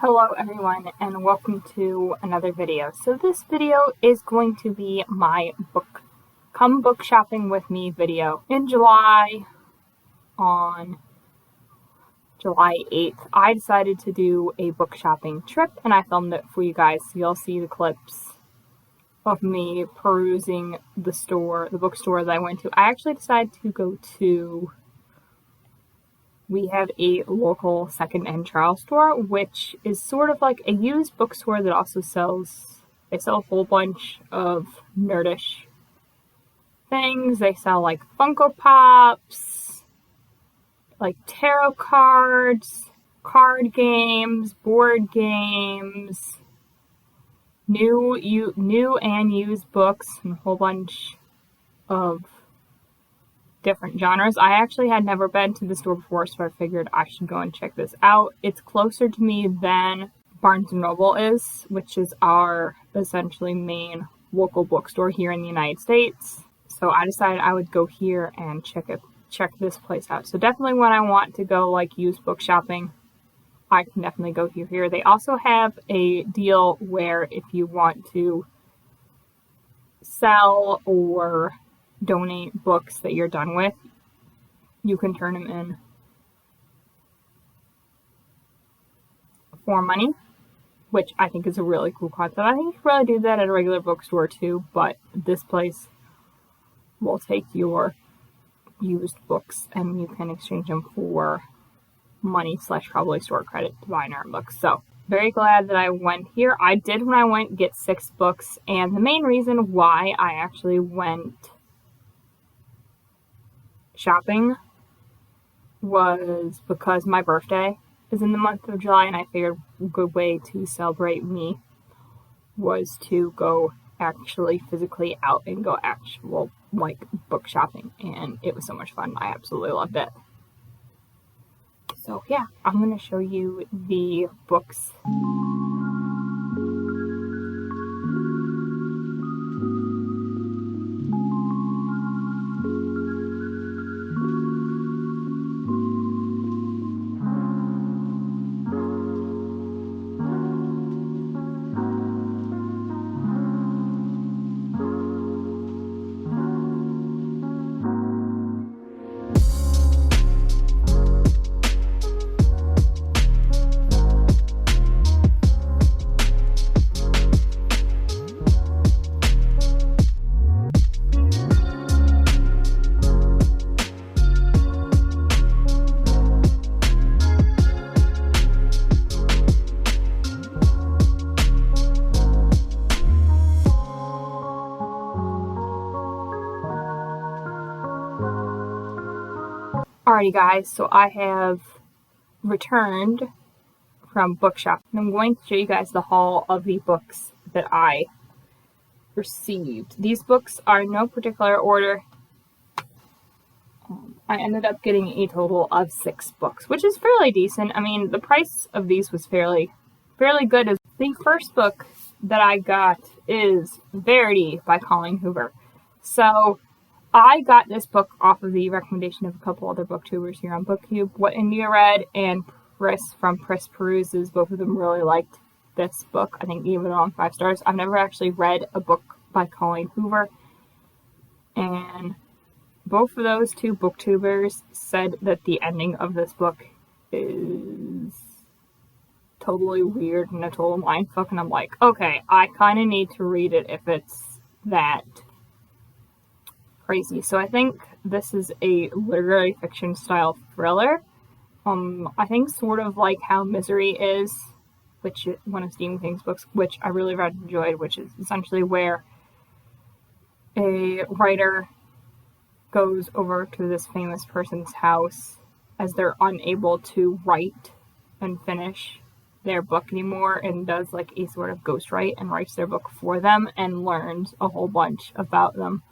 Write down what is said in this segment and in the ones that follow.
Hello everyone and welcome to another video. So this video is going to be my come book shopping with me video. In July, on July 8th, I decided to do a book shopping trip and I filmed it for you guys. So you'll see the clips of me perusing the bookstore that I went to. I actually decided to go to we have a local second-hand Charles store, which is sort of like a used bookstore that also they sell a whole bunch of nerdish things. They sell like Funko Pops, like tarot cards, card games, board games, new and used books, and a whole bunch of different genres. I actually had never been to the store before, so I figured I should go and check this out. It's closer to me than Barnes & Noble is, which is our essentially main local bookstore here in the United States. So I decided I would go here and check this place out. So definitely when I want to go like used book shopping, I can definitely go here. They also have a deal where if you want to sell or donate books that you're done with, you can turn them in for money, which I think is a really cool concept. I think you can really do that at a regular bookstore too, but this place will take your used books and you can exchange them for money / probably store credit to buy our books. So very glad that I went here. I did, when I went, get 6 books, and the main reason why I actually went shopping was because my birthday is in the month of July, and I figured a good way to celebrate me was to go actually physically out and go actual like book shopping, and it was so much fun. I absolutely loved it. So yeah, I'm going to show you the books. Alrighty guys, so I have returned from Bookshop, and I'm going to show you guys the haul of the books that I received. These books are in no particular order. I ended up getting a total of 6 books, which is fairly decent. I mean, the price of these was fairly good. The first book that I got is Verity by Colleen Hoover. So I got this book off of the recommendation of a couple other booktubers here on BookTube. What India read and Pris from Pris Peruses, both of them really liked this book. I think gave it on 5 stars. I've never actually read a book by Colleen Hoover, and both of those 2 booktubers said that the ending of this book is totally weird and a total mindfuck, and I'm like, okay, I kind of need to read it if it's that crazy. So I think this is a literary fiction style thriller. I think sort of like how Misery is, which is one of Stephen King's books, which I really enjoyed, which is essentially where a writer goes over to this famous person's house as they're unable to write and finish their book anymore, and does like a sort of ghostwrite and writes their book for them and learns a whole bunch about them.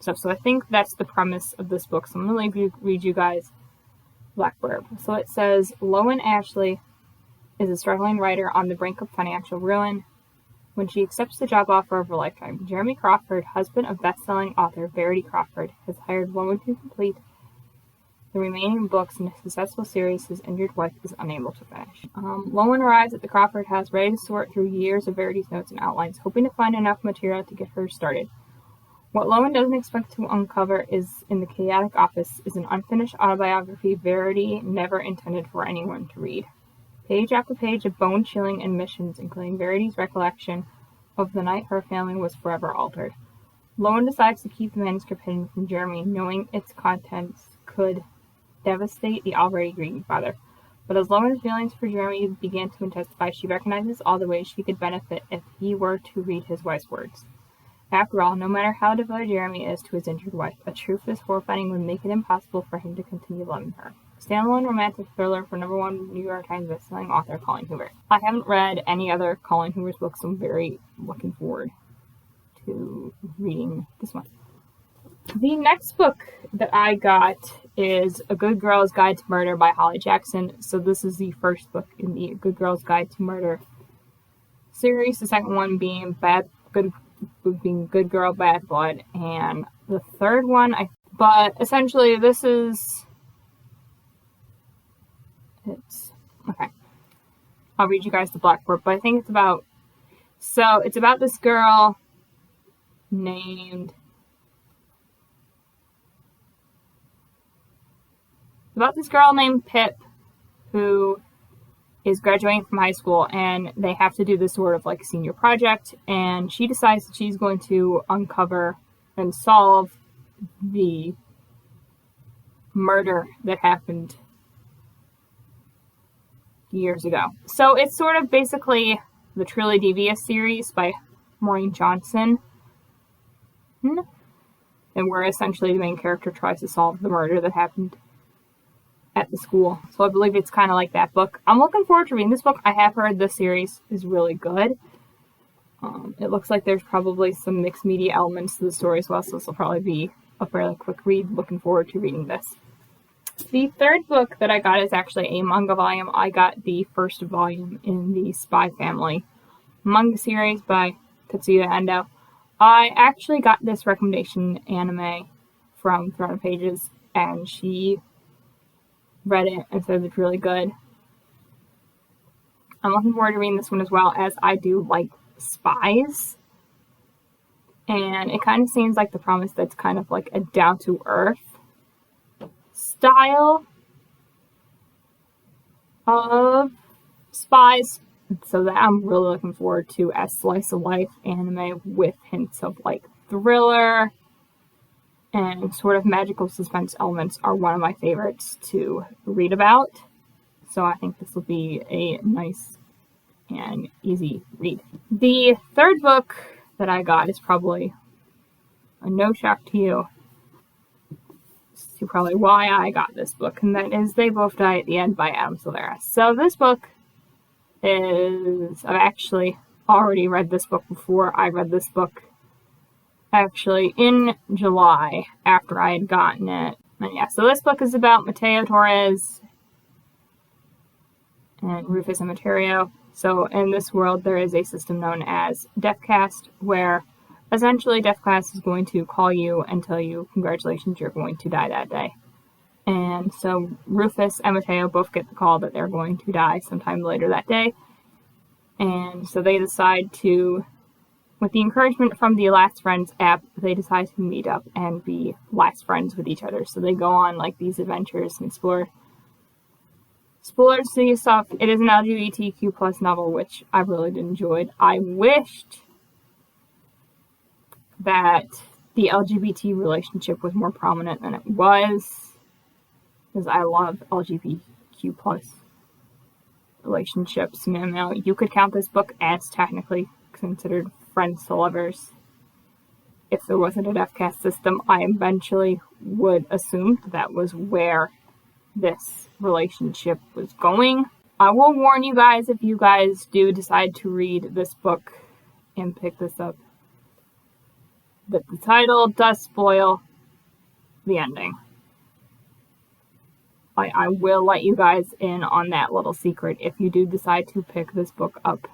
So I think that's the premise of this book. So I'm going to read you guys Black Blurb. So it says, Lowen Ashley is a struggling writer on the brink of financial ruin when she accepts the job offer of her lifetime. Jeremy Crawford, husband of best-selling author Verity Crawford, has hired Lowen to complete the remaining books in a successful series his injured wife is unable to finish. Lowen arrives at the Crawford house ready to sort through years of Verity's notes and outlines, hoping to find enough material to get her started. What Lowen doesn't expect to uncover in the chaotic office is an unfinished autobiography Verity never intended for anyone to read. Page after page of bone-chilling admissions, including Verity's recollection of the night her family was forever altered. Lowen decides to keep the manuscript hidden from Jeremy, knowing its contents could devastate the already grieving father. But as Lowen's feelings for Jeremy began to intensify, she recognizes all the ways she could benefit if he were to read his wife's words. After all, no matter how devoted Jeremy is to his injured wife, a truth this horrifying would make it impossible for him to continue loving her. Standalone romantic thriller for #1 New York Times bestselling author Colleen Hoover. I haven't read any other Colleen Hoover's books, so I'm very looking forward to reading this one. The next book that I got is A Good Girl's Guide to Murder by Holly Jackson. So this is the first book in the Good Girl's Guide to Murder series. The second one being Good Girl, Bad Blood, and the third one, but essentially this is, okay, I'll read you guys the blackboard, but I think it's about this girl named, Pip, who is graduating from high school, and they have to do this sort of like senior project, and she decides that she's going to uncover and solve the murder that happened years ago. So it's sort of basically the Truly Devious series by Maureen Johnson, and where essentially the main character tries to solve the murder that happened at the school. So I believe it's kind of like that book. I'm looking forward to reading this book. I have heard this series is really good. It looks like there's probably some mixed media elements to the story as well, so this will probably be a fairly quick read. Looking forward to reading this. The third book that I got is actually a manga volume. I got the first volume in the Spy Family manga series by Tatsuya Endo. I actually got this recommendation anime from Throne of Pages, and she read it and says it's really good. I'm looking forward to reading this one as well, as I do like spies. And it kind of seems like the promise that's kind of like a down-to-earth style of spies. So that I'm really looking forward to as slice of life anime with hints of like thriller and sort of magical suspense elements are one of my favorites to read about. So I think this will be a nice and easy read. The third book that I got is probably a no shock to you. To probably why I got this book, and that is They Both Die at the End by Adam Silvera. So this book I've actually already read this book before. I read this book actually in July after I had gotten it. And yeah, so this book is about Mateo Torres and Rufus Immaterio. So in this world, there is a system known as Deathcast, where essentially Deathcast is going to call you and tell you, congratulations, you're going to die that day. And so Rufus and Mateo both get the call that they're going to die sometime later that day. And so they decide to, with the encouragement from the Last Friends app, they decide to meet up and be last friends with each other. So they go on like these adventures and explore city stuff. It is an LGBTQ plus novel, which I really enjoyed. I wished that the LGBT relationship was more prominent than it was, because I love LGBTQ plus relationships. Now, you could count this book as technically considered friends to lovers. If there wasn't a Deathcast system, I eventually would assume that was where this relationship was going. I will warn you guys, if you guys do decide to read this book and pick this up, that the title does spoil the ending. I will let you guys in on that little secret if you do decide to pick this book up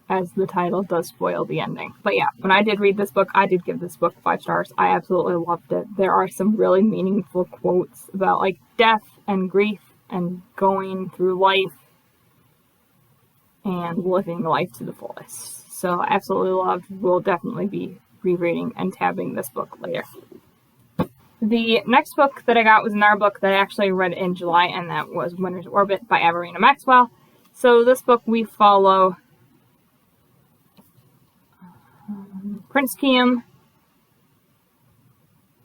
as the title does spoil the ending. But yeah, when I did read this book, I did give this book 5 stars. I absolutely loved it. There are some really meaningful quotes about like death and grief and going through life and living life to the fullest. So I absolutely loved. We'll definitely be rereading and tabbing this book later. The next book that I got was another book that I actually read in July, and that was Winter's Orbit by Everina Maxwell. So this book we follow Prince Kiem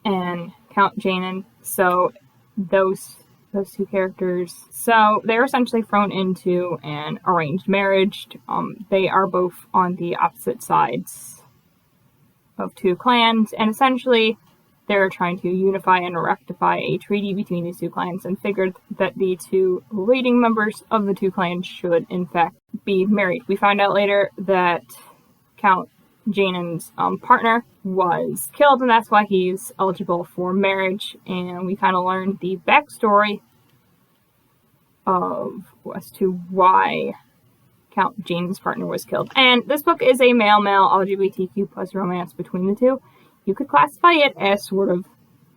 and Count Janin. So those two characters. So they're essentially thrown into an arranged marriage. They are both on the opposite sides of 2 clans, and essentially they're trying to unify and rectify a treaty between these 2 clans, and figured that the 2 leading members of the 2 clans should in fact be married. We find out later that Count Janin's partner was killed, and that's why he's eligible for marriage, and we kind of learn the backstory as to why Count Janin's partner was killed. And this book is a male-male LGBTQ plus romance between the 2. You could classify it as sort of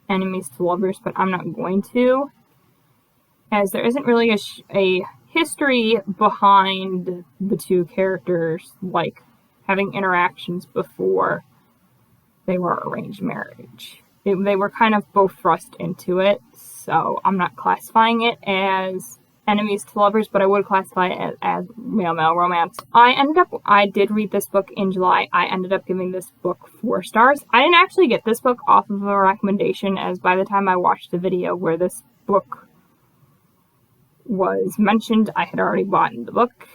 enemies to lovers, but I'm not going to, as there isn't really a history behind the 2 characters, like having interactions before they were arranged marriage. They were kind of both thrust into it, so I'm not classifying it as enemies to lovers, but I would classify it as male-male romance. I did read this book in July. I ended up giving this book 4 stars. I didn't actually get this book off of a recommendation, as by the time I watched the video where this book was mentioned, I had already bought the book.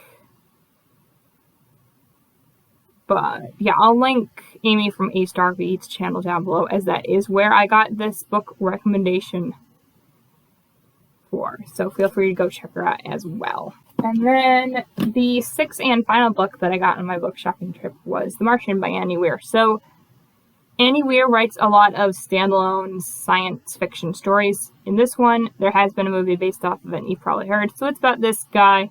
But yeah, I'll link Amy from AStar Reads channel down below, as that is where I got this book recommendation for. So feel free to go check her out as well. And then the 6th and final book that I got on my book shopping trip was The Martian by Annie Weir. So Annie Weir writes a lot of standalone science fiction stories. In this one, there has been a movie based off of it, and you've probably heard. So it's about this guy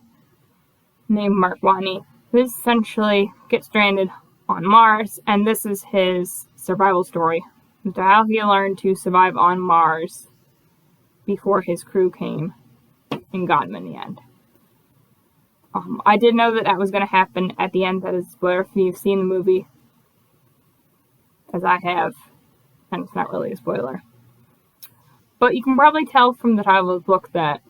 named Mark Watney, who essentially gets stranded on Mars, and this is his survival story as to how he learned to survive on Mars before his crew came and got him in the end. I did know that was going to happen at the end. That is a spoiler if you've seen the movie, as I have, and it's not really a spoiler. But you can probably tell from the title of the book that,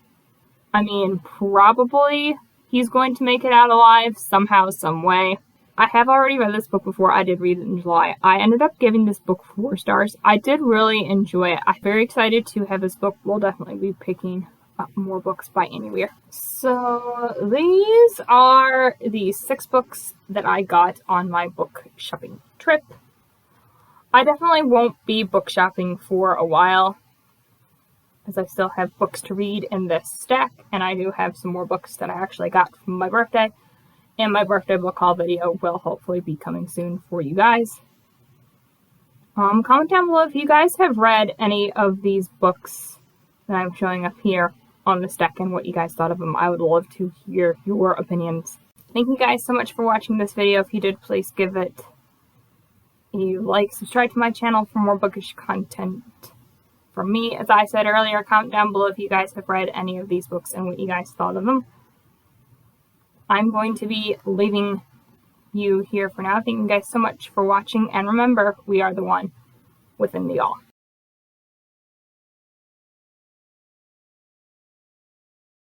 probably he's going to make it out alive somehow, some way. I have already read this book before. I did read it in July. I ended up giving this book 4 stars. I did really enjoy it. I'm very excited to have this book. We'll definitely be picking up more books by Annie Weir. So these are the 6 books that I got on my book shopping trip. I definitely won't be book shopping for a while, as I still have books to read in this stack, and I do have some more books that I actually got from my birthday, and my birthday book haul video will hopefully be coming soon for you guys. Comment down below if you guys have read any of these books that I'm showing up here on the stack and what you guys thought of them. I would love to hear your opinions. Thank you guys so much for watching this video. If you did, please give it a like, subscribe to my channel for more bookish content from me. As I said earlier, comment down below if you guys have read any of these books and what you guys thought of them. I'm going to be leaving you here for now. Thank you guys so much for watching, and remember, we are the one within the all.